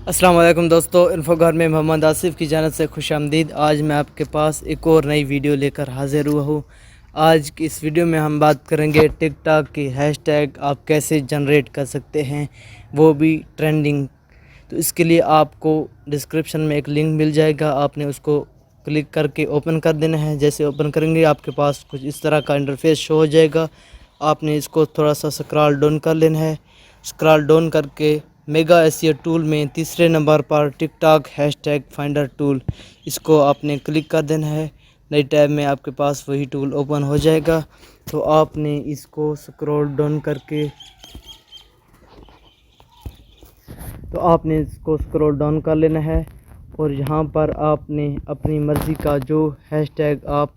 السلام علیکم دوستو، انفو گھر میں محمد آصف کی جانب سے خوش آمدید۔ آج میں آپ کے پاس ایک اور نئی ویڈیو لے کر حاضر ہوا ہوں۔ آج کی اس ویڈیو میں ہم بات کریں گے ٹک ٹاک کی ہیش ٹیگ آپ کیسے جنریٹ کر سکتے ہیں، وہ بھی ٹرینڈنگ۔ تو اس کے لیے آپ کو ڈسکرپشن میں ایک لنک مل جائے گا، آپ نے اس کو کلک کر کے اوپن کر دینا ہے۔ جیسے اوپن کریں گے آپ کے پاس کچھ اس طرح کا انٹرفیس شو ہو جائے گا۔ آپ نے اس کو تھوڑا سا سکرال ڈاؤن کر لینا ہے۔ سکرال ڈاؤن کر کے میگا ایس ٹول میں تیسرے نمبر پر TikTok hashtag finder tool, اس کو آپ نے کلک کر دینا ہے۔ نئی ٹیب میں آپ کے پاس وہی ٹول اوپن ہو جائے گا۔ تو آپ نے اس کو سکرول ڈاؤن کر کے سکرول ڈاؤن کر لینا ہے، اور یہاں پر آپ نے اپنی مرضی کا جو ہیش ٹیگ آپ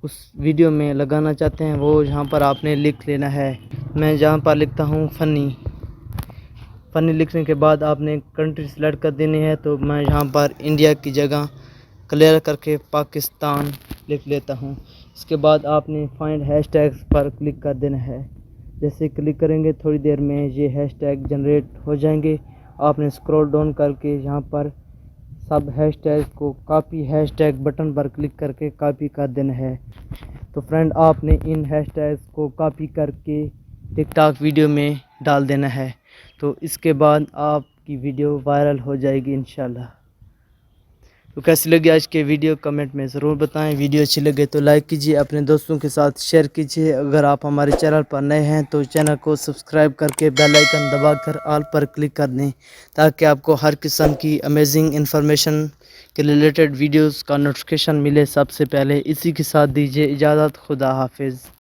اس ویڈیو میں لگانا چاہتے ہیں وہ یہاں پر آپ نے لکھ لینا ہے۔ میں جہاں پر لکھتا ہوں فنی لکھنے کے بعد آپ نے کنٹری سلیکٹ کر دینی ہے۔ تو میں یہاں پر انڈیا کی جگہ کلیئر کر کے پاکستان لکھ لیتا ہوں۔ اس کے بعد آپ نے فائنڈ ہیش ٹیگز پر کلک کر دینا ہے۔ جیسے کلک کریں گے تھوڑی دیر میں یہ ہیش ٹیگ جنریٹ ہو جائیں گے۔ آپ نے سکرول ڈاؤن کر کے یہاں پر سب ہیش ٹیگ کو کاپی ہیش ٹیگ بٹن پر کلک کر کے کاپی کر دینا ہے۔ تو فرینڈ، آپ نے ان ہیش ٹیگز کو کاپی کر کے ٹک ٹاک ویڈیو میں ڈال دینا ہے۔ تو اس کے بعد آپ کی ویڈیو وائرل ہو جائے گی انشاءاللہ۔ تو کیسی لگی آج کے ویڈیو کمنٹ میں ضرور بتائیں۔ ویڈیو اچھی لگے تو لائک کیجیے، اپنے دوستوں کے ساتھ شیئر کیجیے۔ اگر آپ ہمارے چینل پر نئے ہیں تو چینل کو سبسکرائب کر کے بیل آئیکن دبا کر آل پر کلک کر دیں، تاکہ آپ کو ہر قسم کی امیزنگ انفارمیشن کے ریلیٹڈ ویڈیوز کا نوٹیفیکیشن ملے سب سے پہلے۔ اسی کے ساتھ دیجیے اجازت، خدا حافظ۔